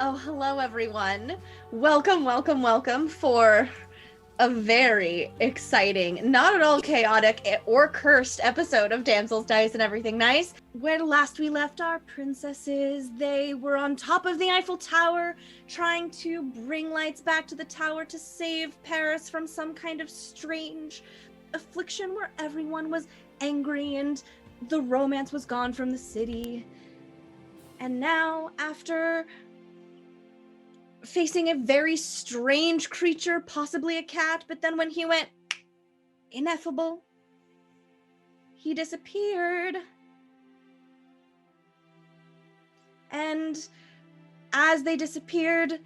Oh, hello everyone. Welcome for a very exciting, not at all chaotic or cursed episode of Damsels, Dice, and Everything Nice. Where last we left our princesses, they were on top of the Eiffel Tower, trying to bring lights back to the tower to save Paris from some kind of strange affliction where everyone was angry and the romance was gone from the city. And now, after facing a very strange creature, possibly a cat, but then when he went ineffable, he disappeared. And as they disappeared,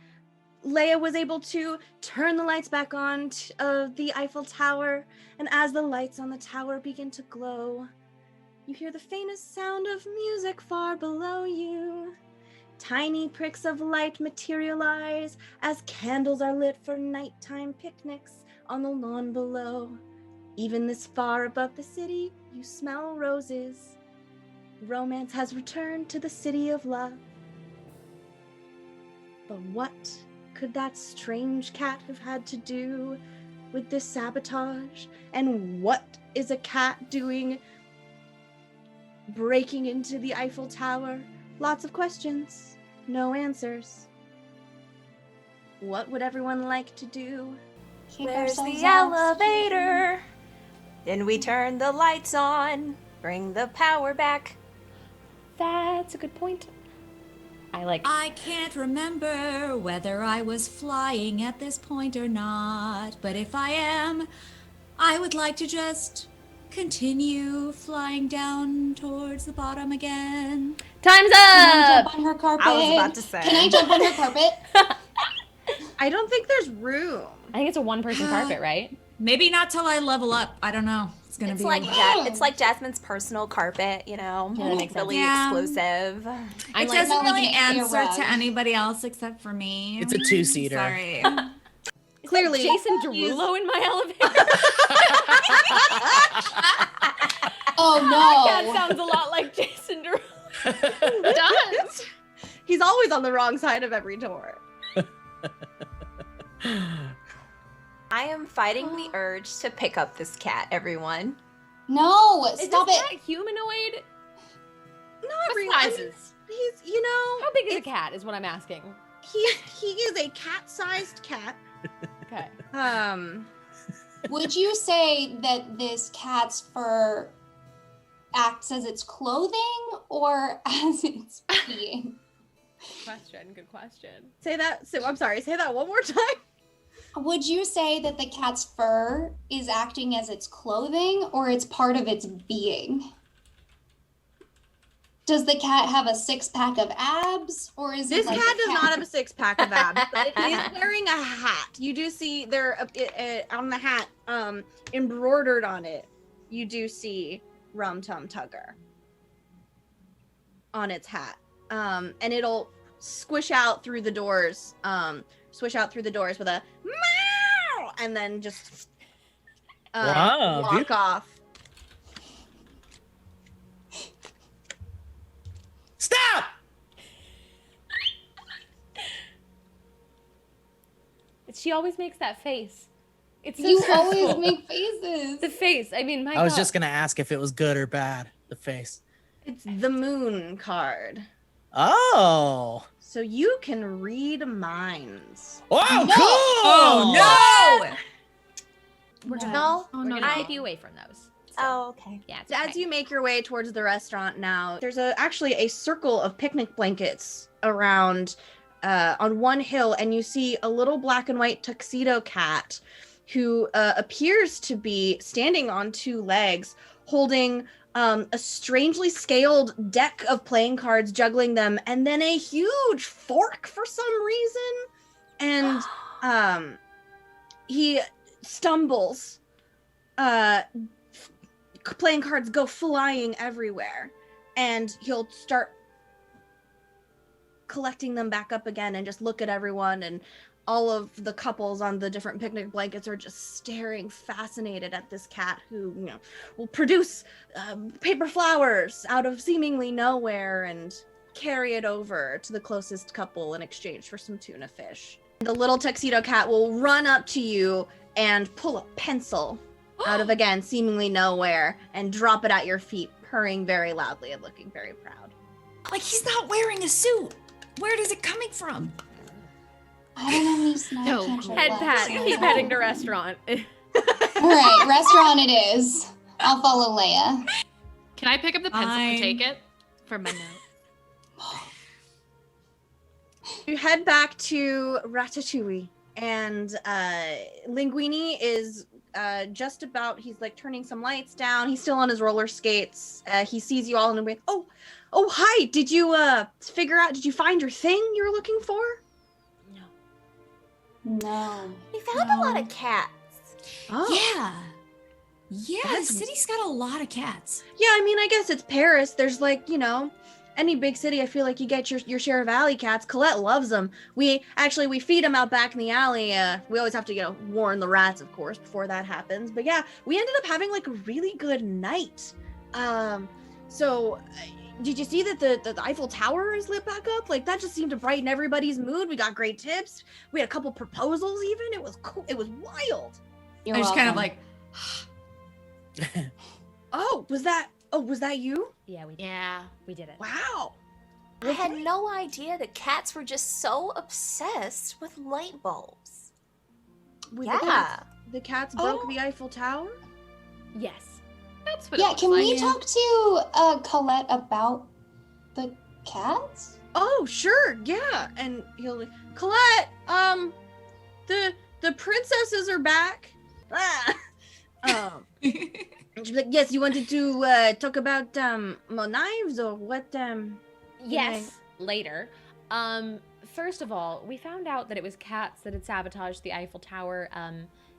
Leia was able to turn the lights back on the Eiffel Tower, and as the lights on the tower begin to glow, you hear the faintest sound of music far below you. Tiny pricks of light materialize as candles are lit for nighttime picnics on the lawn below. Even this far above the city, you smell roses. Romance has returned to the city of love. But what could that strange cat have had to do with this sabotage? And what is a cat doing breaking into the Eiffel Tower? Lots of questions, no answers. What would everyone like to do? Where's the elevator? Then we turn the lights on, bring the power back. That's a good point. I can't remember whether I was flying at this point or not, but if I am, I would like to just continue flying down towards the bottom again. Time's Can I up! jump on her carpet? I was about to say. Can I jump on her carpet? I don't think there's room. I think it's a one-person carpet, right? Maybe not till I level up. I don't know. It's gonna It's be like a- it's like Jasmine's personal carpet, you know, Yeah, that makes sense. really Yeah. exclusive. I'm It like, doesn't really like an answer earrug. to anybody else except for me. It's a two-seater. Sorry. Clearly, Jason Derulo in my elevator? Oh That no. sounds a lot like Jason Derulo. it does. He's always on the wrong side of every door. I am fighting the urge to pick up this cat, everyone. No, Is stop this it. cat humanoid? Not really. Sizes. He's, you know, How big is a cat is what I'm asking. he is a cat-sized cat. Okay. Would you say that this cat's fur acts as its clothing or as its being? Good question. I'm sorry, say that one more time. Would you say that the cat's fur is acting as its clothing or it's part of its being? Does the cat have a six-pack of abs or is This it like cat a does not have a six-pack of abs, but it is wearing a hat. You do see there on the hat, embroidered on it, you do see Rum Tum Tugger on its hat. And it'll swish out through the doors with a meow, and then just Wow, walk off. Stop! She always makes that face. It's so You stressful. always make faces. The face. I mean, my I was God. just gonna ask if it was good or bad. The face. It's the moon card. Oh. So you can read minds. Oh, No. cool! Oh no! We're gonna, No? we're gonna keep you away from those. So, Oh, okay. yeah. It's So okay. as you make your way towards the restaurant now, there's actually a circle of picnic blankets around on one hill, and you see a little black and white tuxedo cat who appears to be standing on two legs, holding a strangely scaled deck of playing cards, juggling them, and then a huge fork for some reason. And he stumbles. Playing cards go flying everywhere, and he'll start collecting them back up again and just look at everyone, and all of the couples on the different picnic blankets are just staring fascinated at this cat who, you know, will produce paper flowers out of seemingly nowhere. And carry it over to the closest couple in exchange for some tuna fish. The little tuxedo cat will run up to you and pull a pencil out of, again, seemingly nowhere, and drop it at your feet, purring very loudly and looking very proud. Like, he's not wearing a suit. Where is it coming from? I don't know any snack No, ketchup head left, pat. so- Keep heading to restaurant. All right, restaurant it is. I'll follow Leia. Can I pick up the pencil Fine. and take it for my note? You head back to Ratatouille, and Linguini is just about, he's like turning some lights down. He's still on his roller skates. He sees you all and went, oh, hi. Did you did you find your thing you were looking for? No. We found a lot of cats. Oh. Yeah. Yeah, That's- the city's got a lot of cats. Yeah, I mean, I guess it's Paris. There's like, any big city, I feel like you get your share of alley cats. Colette loves them. We feed them out back in the alley. We always have to, warn the rats, of course, before that happens. But yeah, we ended up having like a really good night. So did you see that the Eiffel Tower is lit back up? Like, that just seemed to brighten everybody's mood. We got great tips. We had a couple proposals even. It was cool. It was wild. You're I just kind of welcome. like, Oh, was that you? Yeah, we did it. Wow. I had no idea that cats were just so obsessed with light bulbs. With Yeah. The cats broke Oh. the Eiffel Tower? Yes. That's what it Yeah, looks can like. we talk to Colette about the cats? Oh, sure, yeah. And he'll Colette, the princesses are back. And she'll be like, yes, you wanted to talk about more knives or what? Yes, later. First of all, we found out that it was cats that had sabotaged the Eiffel Tower.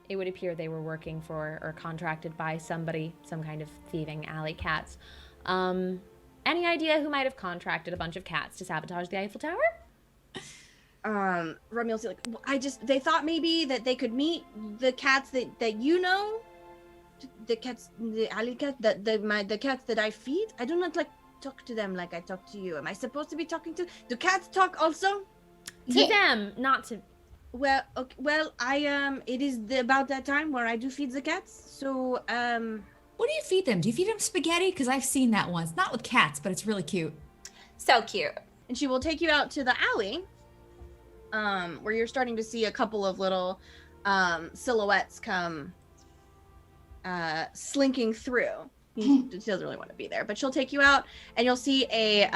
It would appear they were working for or contracted by somebody, some kind of thieving alley cats. Any idea who might have contracted a bunch of cats to sabotage the Eiffel Tower? Romeo will say, like, well, they thought maybe that they could meet the cats that you know, the cats, the alley cats, the cats that I feed. I do not talk to them like I talk to you. Am I supposed to be talking to? Do cats talk also? To them, not to. Well, okay, it is about that time where I do feed the cats. So, what do you feed them? Do you feed them spaghetti? Because I've seen that once. Not with cats, but it's really cute. So cute. and she will take you out to the alley, where you're starting to see a couple of little silhouettes come slinking through. She doesn't really want to be there, but she'll take you out, and you'll see a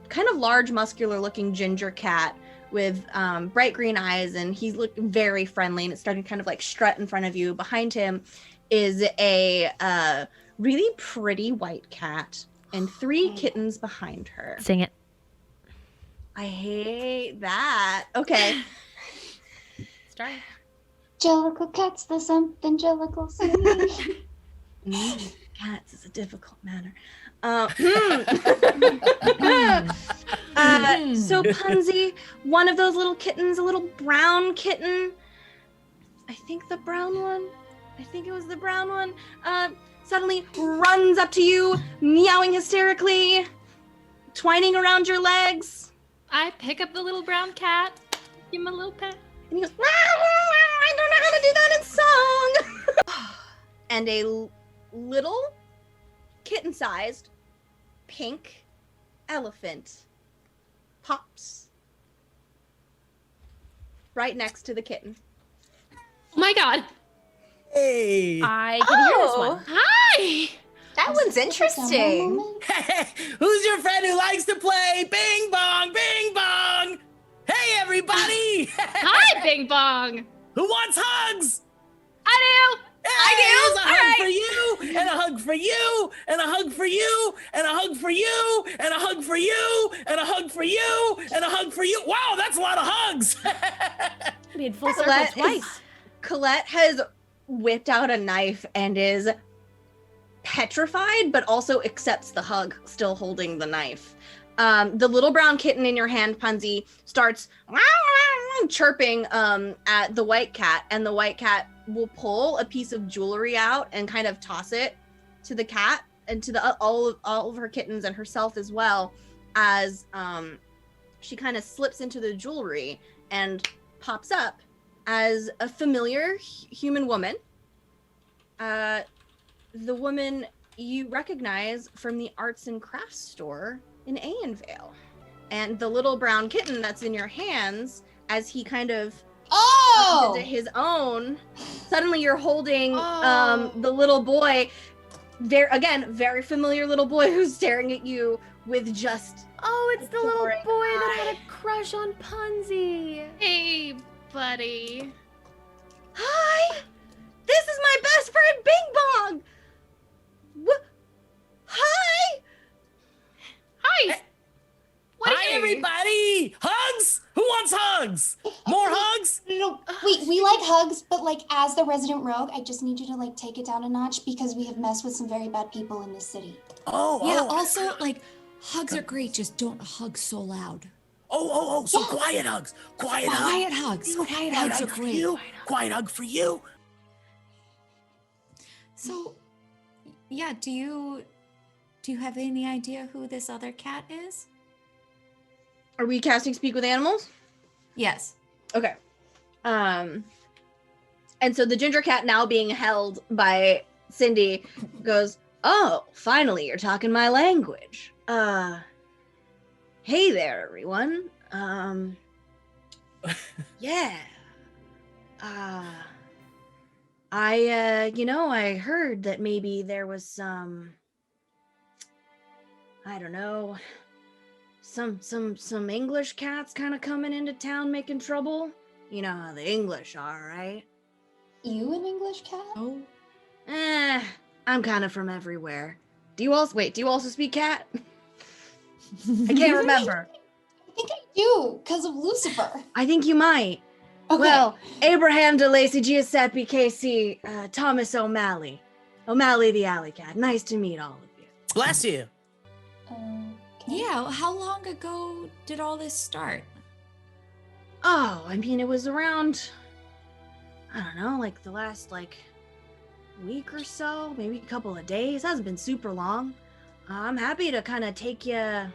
kind of large, muscular-looking ginger cat with bright green eyes, and he's looking very friendly, and it's starting to kind of like strut in front of you. Behind him is a really pretty white cat and 3 kittens behind her. Sing it. I hate that. Okay. Start. Jellicle cats, there's something Jellicle say. Cats is a difficult matter. So Punzi, one of those little kittens, a little brown kitten, I think the brown one, suddenly runs up to you, meowing hysterically, twining around your legs. I pick up the little brown cat, give him a little pet. And he goes, I don't know how to do that in song. And a little kitten-sized pink elephant pops right next to the kitten. Oh my god. Hey! I can hear this one. Hi! That one's interesting. Who's your friend who likes to play bing bong, bing bong? Hey, everybody! Hi, Bing Bong! Who wants hugs? I do! Hey, there's a hug for you, and a hug for you, and a hug for you, and a hug for you, and a hug for you, and a hug for you, and a hug for you. Wow, that's a lot of hugs. We had full circle Colette twice. Colette has whipped out a knife and is petrified, but also accepts the hug, still holding the knife. The little brown kitten in your hand, Punzi, starts chirping at the white cat, and the white cat will pull a piece of jewelry out and kind of toss it to the cat and to the all of her kittens and herself as well. as she kind of slips into the jewelry and pops up as a familiar human woman. The woman you recognize from the arts and crafts store in Ayenvale. And the little brown kitten that's in your hands, as he kind of into his own, suddenly you're holding the little boy, very familiar little boy who's staring at you with just it's the little boy that eye. had a crush on Punzi. Hey, buddy. Hi! This is my best friend Bing Bong! Hi! Hi. Hi, everybody! Hugs? Who wants hugs? More hugs? No, we like hugs, but like as the resident rogue, I just need you to like take it down a notch because we have messed with some very bad people in this city. Also, like, hugs are great, just don't hug so loud. So quiet hugs. Quiet hugs. Quiet hugs. Quiet hugs are for great. you. Quiet hug for you. So, yeah, do you have any idea who this other cat is? Are we casting Speak with Animals? Yes. Okay. And so the ginger cat, now being held by Cindy, goes, "Oh, finally you're talking my language. Hey there, everyone. Yeah. I heard that maybe there was some, I don't know, some English cats kind of coming into town making trouble. You know how the English are, right? You an English cat? Oh. I'm kind of from everywhere. Do you also speak cat? I can't remember. I think I do, because of Lucifer. I think you might. Okay. Well, Abraham DeLacy, Giuseppe Casey, Thomas O'Malley. O'Malley the alley cat. Nice to meet all of you. Bless you. Yeah, how long ago did all this start? Oh, I mean, it was around, I don't know, like the last, week or so, maybe a couple of days. Hasn't been super long. I'm happy to kind of take you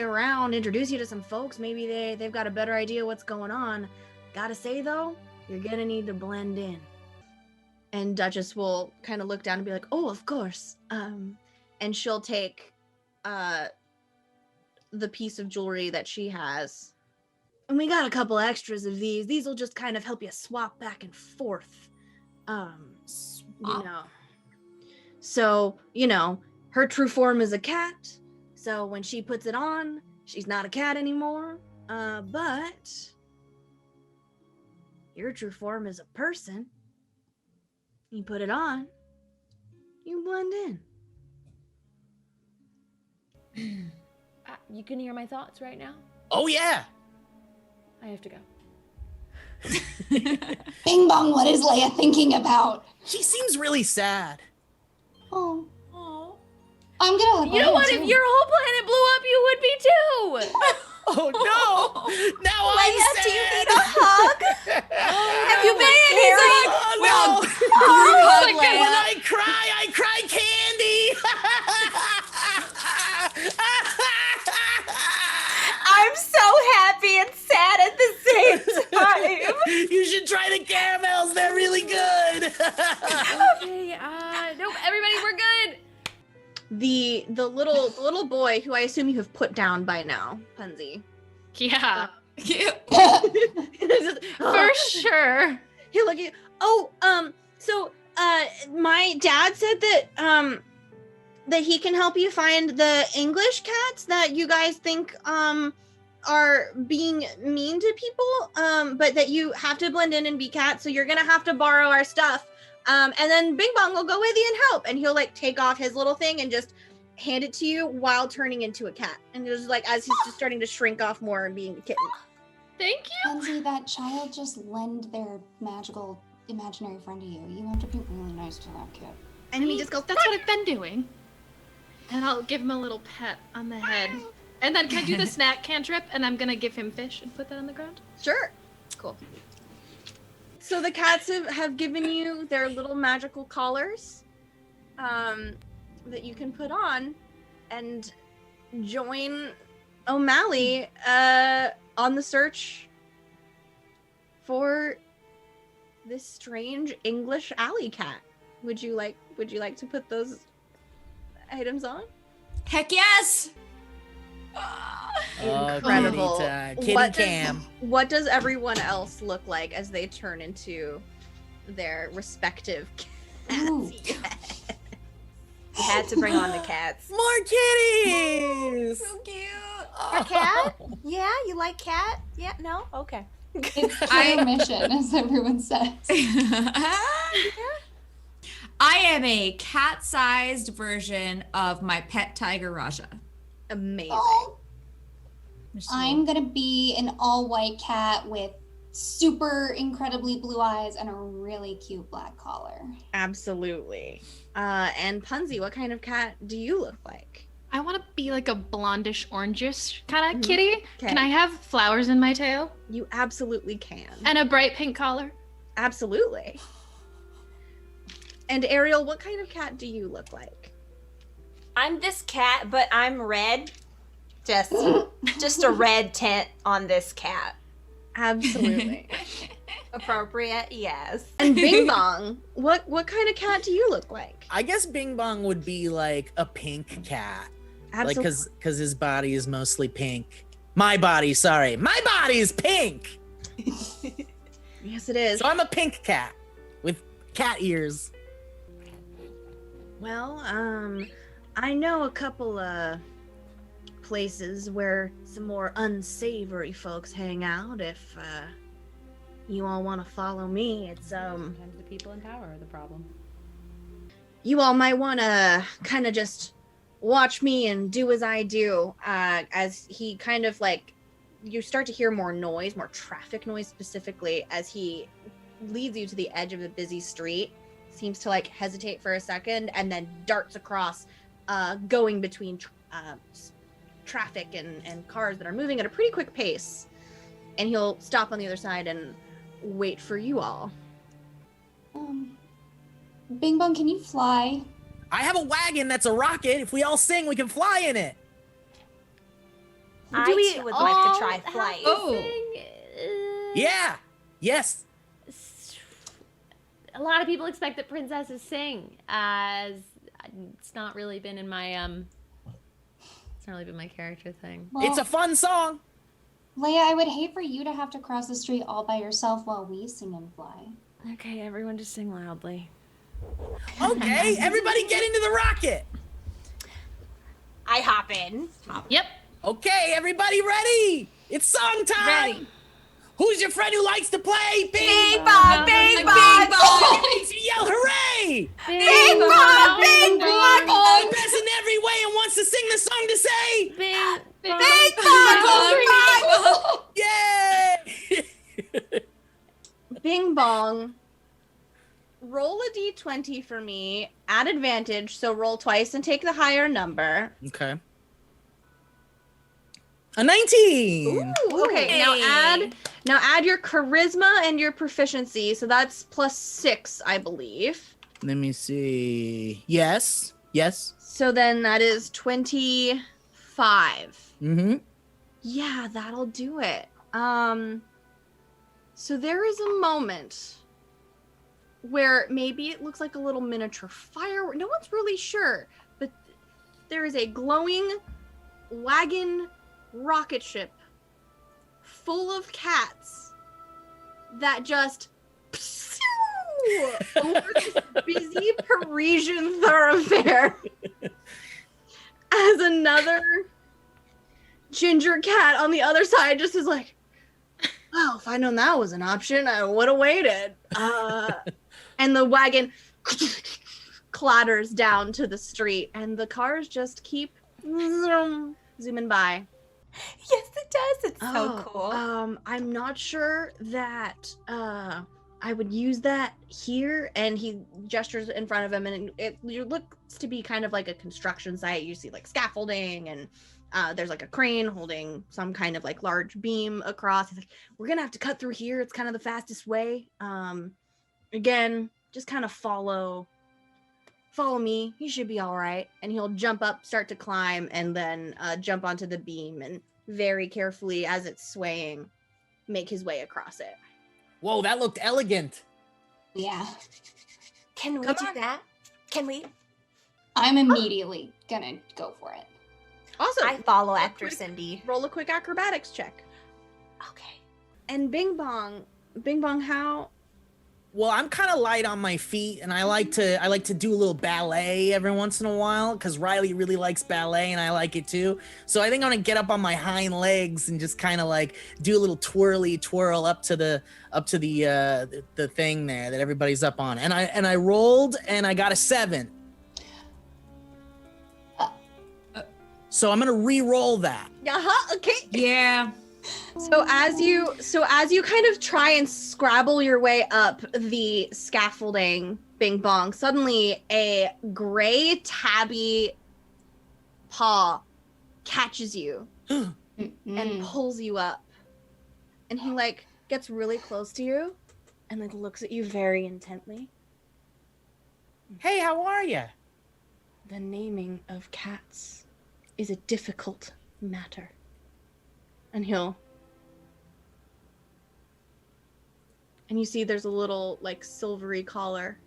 around, introduce you to some folks. Maybe they've got a better idea what's going on. Gotta say, though, you're gonna need to blend in. And Duchess will kind of look down and be like, "Oh, of course." And she'll take the piece of jewelry that she has. And we got a couple extras of these. These will just kind of help you swap back and forth. So, her true form is a cat. So when she puts it on, she's not a cat anymore. But your true form is a person. You put it on, you blend in. You can hear my thoughts right now? Oh, yeah. I have to go. Bing Bong, what is Leia thinking about? She seems really sad. Oh. I'm gonna hug You know Leia, what? too. If your whole planet blew up, you would be too. Oh, no. Now I'm Leia, sad. do you need a hug? Have you been carried? Oh, no. hug When I cry candy. I'm so happy and sad at the same time. You should try the caramels. They're really good. Okay, nope, everybody, we're good. The little boy, who I assume you have put down by now, Punzi. Yeah, Just, for sure. He'll look at you. So my dad said that that he can help you find the English cats that you guys think are being mean to people, but that you have to blend in and be cats, so you're gonna have to borrow our stuff. And then Bing Bong will go with you and help, and he'll take off his little thing and just hand it to you while turning into a cat, and just as he's just starting to shrink off more and being a kitten. Thank you. Kenzie, that child just lend their magical imaginary friend to you. You have to be really nice to that kid. And he just goes, That's what I've been doing. And I'll give him a little pet on the head. And then can I do the snack cantrip? And I'm gonna give him fish and put that on the ground. "Sure." Cool. So the cats have given you their little magical collars that you can put on, and join O'Malley on the search for this strange English alley cat. Would you like to put those items on? Heck yes! Incredible. Kitty cam. What does everyone else look like as they turn into their respective cats? Ooh. You had to bring on the cats. More kitties. So cute. A cat? Yeah, you like cat? Yeah, no? Okay. It's their mission, as everyone says. I am a cat-sized version of my pet tiger Raja. Amazing. Oh, I'm gonna be an all-white cat with super incredibly blue eyes and a really cute black collar. Absolutely. And Punzi, what kind of cat do you look like? I want to be like a blondish, orangish kind of Mhm. kitty. Okay. Can I have flowers in my tail You absolutely can. and a bright pink collar? Absolutely. And Ariel, what kind of cat do you look like? I'm this cat, but I'm red. Just a red tint on this cat. Absolutely. Appropriate? Yes. And Bing Bong, what kind of cat do you look like? I guess Bing Bong would be like a pink cat. Absolutely. Like, because his body is mostly pink. My body, sorry. My body is pink. Yes, it is. So I'm a pink cat with cat ears. Well, I know a couple of places where some more unsavory folks hang out. If you all want to follow me, it's Sometimes the people in power are the problem. you all might want to kind of just watch me and do as I do. As he kind of like, you start to hear more noise, more traffic noise specifically, as he leads you to the edge of a busy street. Seems to like hesitate for a second and then darts across, going between traffic and cars that are moving at a pretty quick pace. And he'll stop on the other side and wait for you all. Bing Bong, can you fly? I have a wagon that's a rocket. If we all sing, we can fly in it. I Do we too would like to all try have flight. to Oh. Sing? Yeah. Yes. A lot of people expect that princesses sing, as it's not really been in my it's not really been my character thing. Well, It's a fun song. Leia, I would hate for you to have to cross the street all by yourself while we sing and fly. Okay, everyone just sing loudly. Okay, everybody get into the rocket. I hop in. Yep. Okay, everybody ready? It's song time. Ready. Who's your friend who likes to play? Bing bong, bing Bing bong. bong. So yell hooray! Bing bong, bing bong. The best in every way and wants to sing the song to say, Bing, Bing bong, bing bong. yay! Bing Bong. Roll a d20 for me at advantage, so roll twice and take the higher number. Okay. A 19. Ooh, okay, now add your charisma and your proficiency, so that's +6, I believe. Let me see. Yes. So then that is 25. Mm-hmm. Yeah, that'll do it. So there is a moment where maybe it looks like a little miniature firework. No one's really sure, but there is a glowing wagon rocket ship full of cats that just over this busy Parisian thoroughfare as another ginger cat on the other side just is like, well, if I'd known that was an option, I would have waited. And the wagon clatters down to the street, and the cars just keep zooming by. Yes, it does. It's so cool. I'm not sure that I would use that here. And he gestures in front of him, and it looks to be kind of like a construction site. You see like scaffolding, and there's like a crane holding some kind of like large beam across. He's like, we're gonna have to cut through here. It's kind of the fastest way. Again, just kind of follow follow me. You should be all right. And he'll jump up, start to climb, and then jump onto the beam and very carefully, as it's swaying, make his way across it. Whoa, that looked elegant. Yeah. Can we Come do on. that? Can we? I'm immediately gonna go for it. Also, I follow real after quick- Cindy. roll a quick acrobatics check. Okay. And Bing Bong, how? Well, I'm kind of light on my feet, and I like to do a little ballet every once in a while because Riley really likes ballet, and I like it too. So I think I'm gonna get up on my hind legs and just kind of like do a little twirl up to the thing there that everybody's up on. And I rolled, and I got a 7. So I'm gonna re-roll that. Okay. Yeah. So as you kind of try and scrabble your way up the scaffolding, Bing Bong, suddenly a gray tabby paw catches you and pulls you up. And he like gets really close to you and like looks at you very intently. Hey, how are you? The naming of cats is a difficult matter. And you see there's a little like silvery collar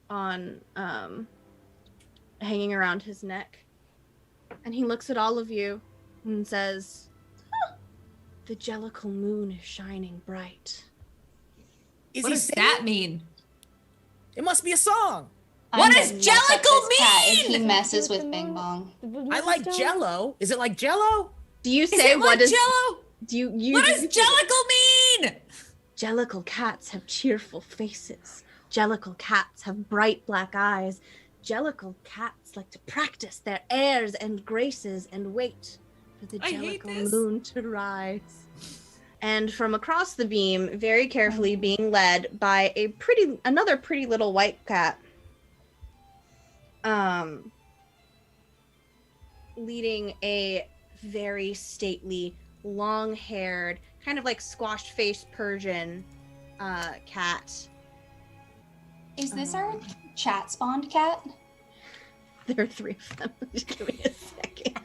on hanging around his neck. And he looks at all of you and says, "The Jellicle moon is shining bright." What does that mean? It must be a song. What I'm does gonna mess up Jellicle this cat if mean? he messes with Bing Bong. I like Jello. Is it like Jello? Do you Is say it what like does Jello? do you What does Jellicle mean? Jellicle cats have cheerful faces. Jellicle cats have bright black eyes. Jellicle cats like to practice their airs and graces and wait for the I hate Jellicle this. moon to rise. And from across the beam, very carefully being led by another pretty little white cat, leading a very stately, long-haired, kind of like squashed-faced Persian cat. Is this our chat spawned cat? There are 3 of them. Just give me a second.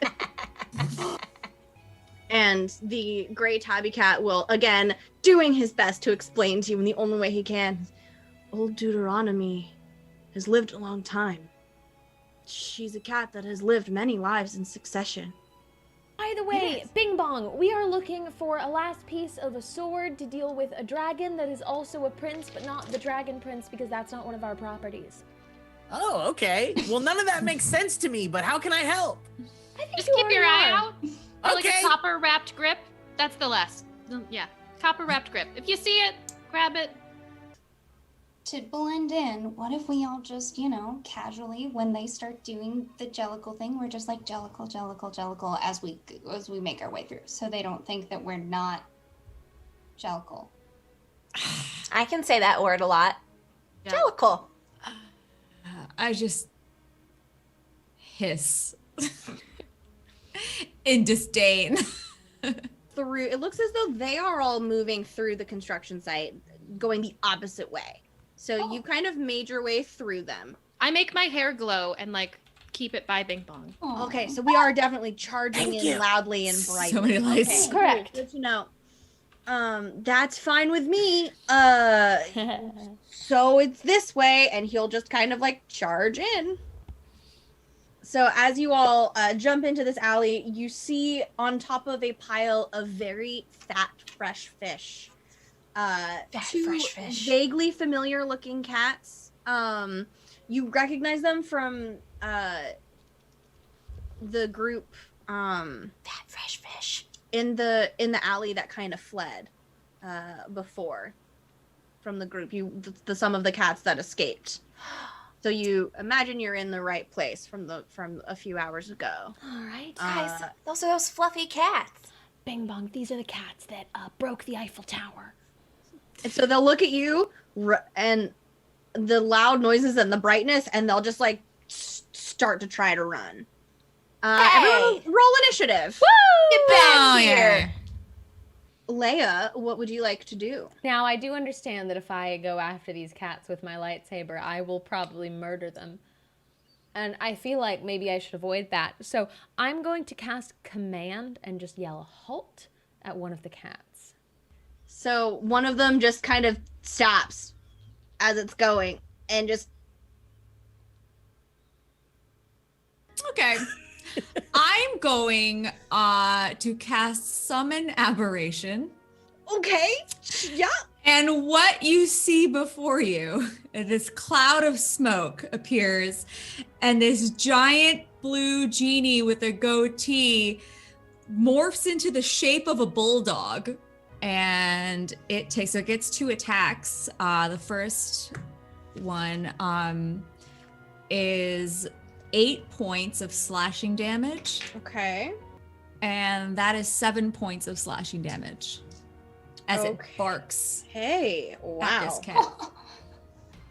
And the gray tabby cat will, again, doing his best to explain to you in the only way he can. Old Deuteronomy has lived a long time. She's a cat that has lived many lives in succession. By the way, Yes. Bing Bong, we are looking for a last piece of a sword to deal with a dragon that is also a prince, but not the dragon prince because that's not one of our properties. Oh, okay. Well, none of that makes sense to me, but how can I help? I think Just you keep your already eye are. out. For like Okay. a copper wrapped grip. That's the last. Yeah. Copper wrapped grip. If you see it, grab it. To blend in, what if we all just, casually, when they start doing the Jellicle thing, we're just like Jellicle, Jellicle, Jellicle as we make our way through, so they don't think that we're not Jellicle. I can say that word a lot. Yeah. Jellicle. I just hiss in disdain. It looks as though they are all moving through the construction site, going the opposite way. So you kind of made your way through them. I make my hair glow and like keep it by Bing Bong. Aw. Okay, so we are definitely charging Thank in you. loudly and brightly. So many lights. Okay, Correct. cool. Good to know. That's fine with me. So it's this way, and he'll just kind of like charge in. So as you all jump into this alley, you see on top of a pile of very fat, fresh fish, two fresh fish. vaguely familiar-looking cats. You recognize them from the group Fat fresh fish. in the alley that kind of fled before from the group. The some of the cats that escaped. So you imagine you're in the right place from a few hours ago. All right. Guys, those are those fluffy cats. Bing Bong, these are the cats that broke the Eiffel Tower. And so they'll look at you and the loud noises and the brightness, and they'll just like start to try to run. Hey! Everyone roll initiative. Get back Oh, here. yeah. Leia, what would you like to do? Now, I do understand that if I go after these cats with my lightsaber, I will probably murder them. And I feel like maybe I should avoid that. So I'm going to cast Command and just yell halt at one of the cats. So one of them just kind of stops as it's going and just... Okay. I'm going to cast Summon Aberration. Okay, yeah. And what you see before you, this cloud of smoke appears, and this giant blue genie with a goatee morphs into the shape of a bulldog. And it gets 2 attacks. The first one is 8 points of slashing damage. Okay. And that is 7 points of slashing damage. As it Okay. barks Hey, at wow. this cat.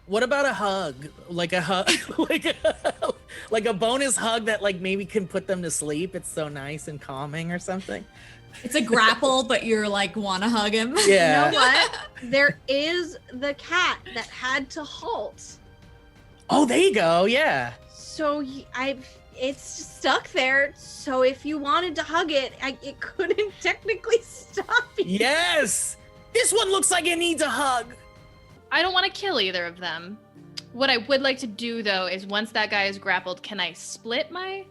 What about a hug? Like a hug, like a bonus hug that like maybe can put them to sleep. It's so nice and calming or something. It's a grapple, but you're like want to hug him. Yeah. You know what? There is the cat that had to halt. Oh, there you go. Yeah. So it's stuck there. So if you wanted to hug it, it couldn't technically stop you. Yes. This one looks like it needs a hug. I don't want to kill either of them. What I would like to do, though, is once that guy is grappled, can I split my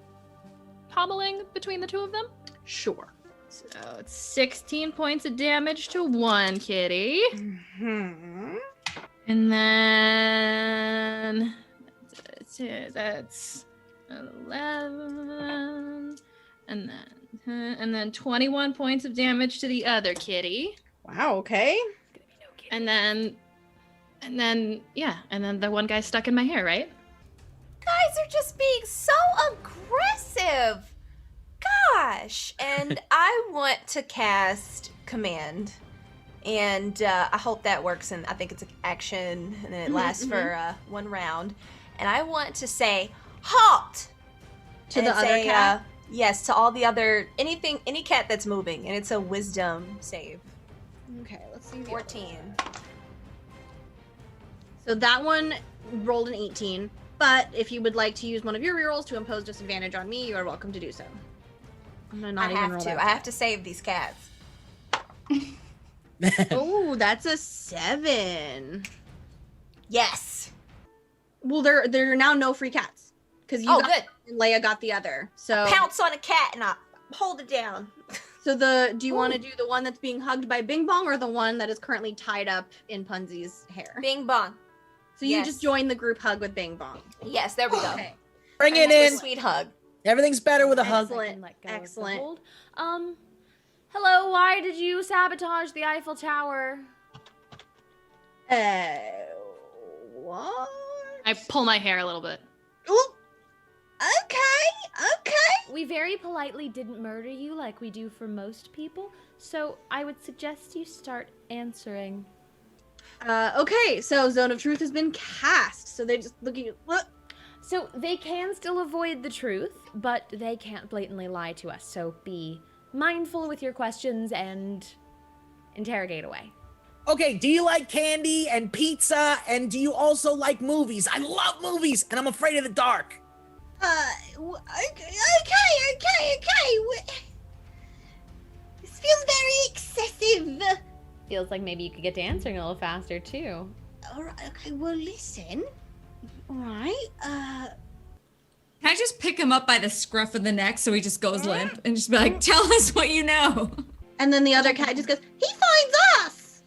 pommeling between the 2 of them? Sure. So it's 16 points of damage to one kitty. Hmm. And then that's 11. And then 21 points of damage to the other kitty. Wow, okay. And then the one guy stuck in my hair, right? Guys are just being so aggressive. Gosh. And I want to cast Command. And I hope that works. And I think it's an action. And then it lasts for 1 round. And I want to say, halt! To And the other say, cat? yes, to all the other, any cat that's moving. And it's a wisdom save. Okay, let's see. 14. So that one rolled an 18, but if you would like to use one of your rerolls to impose disadvantage on me, you are welcome to do so. I'm gonna not I even have roll to. that. I have to save these cats. Oh, that's a 7. Yes. Well, there are now no free cats because you Oh, got good. and Leia got the other. So Pounce on a cat and I hold it down. So do you want to do the one that's being hugged by Bing Bong or the one that is currently tied up in Punzi's hair? Bing bong. So you yes. just join the group hug with Bing Bong. Yes, there we go. Okay. Bring it Into a in. sweet hug. Everything's better with a hug. Excellent. Let go of the Excellent. hold. Hello, why did you sabotage the Eiffel Tower? What? I pull my hair a little bit. Ooh. Okay. We very politely didn't murder you like we do for most people, so I would suggest you start answering. Okay, so Zone of Truth has been cast. So they're just looking at what? So they can still avoid the truth, but they can't blatantly lie to us, so be mindful with your questions and interrogate away. Okay, do you like candy and pizza? And do you also like movies? I love movies and I'm afraid of the dark. Okay. This feels very excessive. Feels like maybe you could get to answering a little faster, too. All right, okay, well, listen. All right, Can I just pick him up by the scruff of the neck so he just goes limp and just be like, tell us what you know? And then the other cat just goes, he finds us!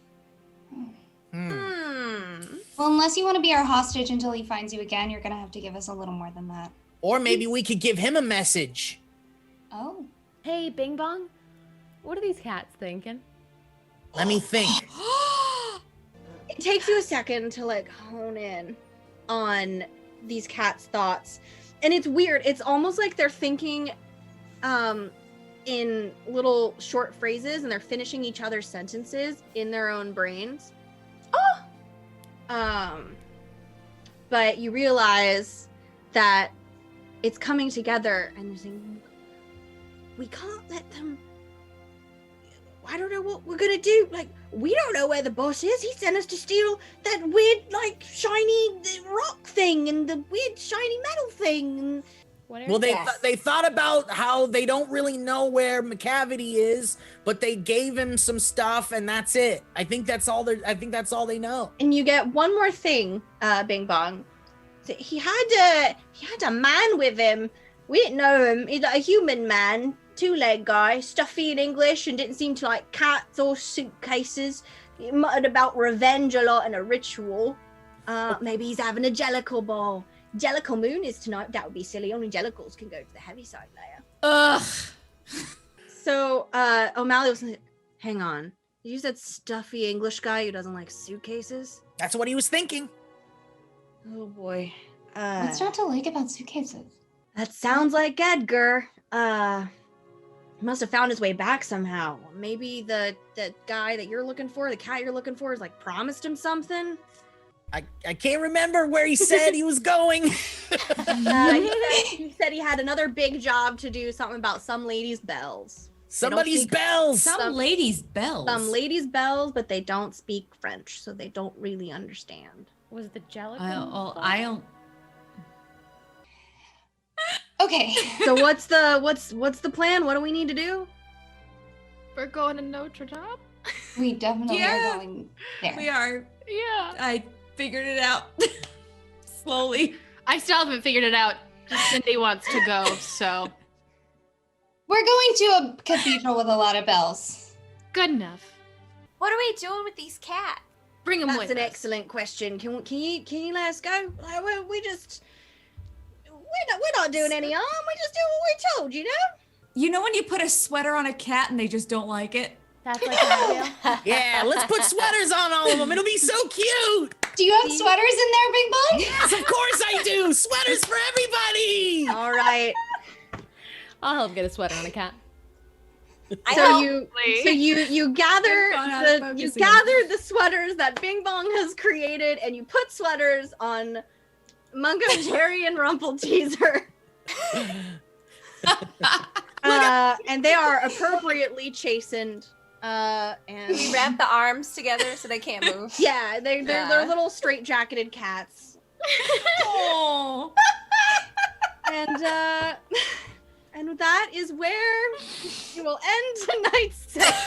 Well, unless you want to be our hostage until he finds you again, you're gonna have to give us a little more than that. Or maybe we could give him a message. Oh. Hey, Bing Bong, what are these cats thinking? Let me think. It takes you a second to, like, hone in on these cats' thoughts. And it's weird. It's almost like they're thinking in little short phrases and they're finishing each other's sentences in their own brains. But you realize that it's coming together and they're saying, we can't let them, I don't know what we're gonna do. Like, we don't know where the boss is. He sent us to steal that weird, like, shiny rock thing and the weird shiny metal thing. And Well, they thought about how they don't really know where McCavity is, but they gave him some stuff, and that's it. I think that's all they know. And you get one more thing, Bing Bong. So he had a man with him. We didn't know him. He's like a human man, 2-leg guy, stuffy in English, and didn't seem to like cats or suitcases. He muttered about revenge a lot and a ritual. Maybe he's having a Jellicle ball. Jellicle moon is tonight. That would be silly. Only Jellicles can go to the heavy side layer. Ugh. So, O'Malley was like, hang on. You said stuffy English guy who doesn't like suitcases? That's what he was thinking. Oh boy. What's not to like about suitcases? That sounds like Edgar. He must have found his way back somehow. Maybe the guy that you're looking for, the cat you're looking for, is like promised him something. I can't remember where he said he was going. He said he had another big job to do, something about some lady's bells. Somebody's bells. Some ladies' bells. Some ladies' bells, but they don't speak French, so they don't really understand. Was the Jellicle? I don't. Okay. So what's the plan? What do we need to do? We're going to Notre Dame? We definitely Yeah. are going there. We are. Yeah. I figured it out slowly. I still haven't figured it out. Just Cindy wants to go, so We're going to a cathedral with a lot of bells. good enough. What are we doing with these cats? Bring them That's with an us. excellent question. Can you let us go? Like, we're not doing any harm. We just do what we're told, you know? You know when you put a sweater on a cat and they just don't like it? That's like that. Yeah, let's put sweaters on all of them. It'll be so cute. Do you have sweaters in there, Big Bug? Yes, of course I do. Sweaters for everybody. All right. I'll help get a sweater on a cat. So you gather I've gone out of focus again. the sweaters that Bing Bong has created, and you put sweaters on Mungo, Jerry, and Rumpelteazer. And they are appropriately chastened. And We wrap the arms together so they can't move. yeah, they're Yeah. little straight-jacketed cats. Oh. And that is where we will end tonight's session.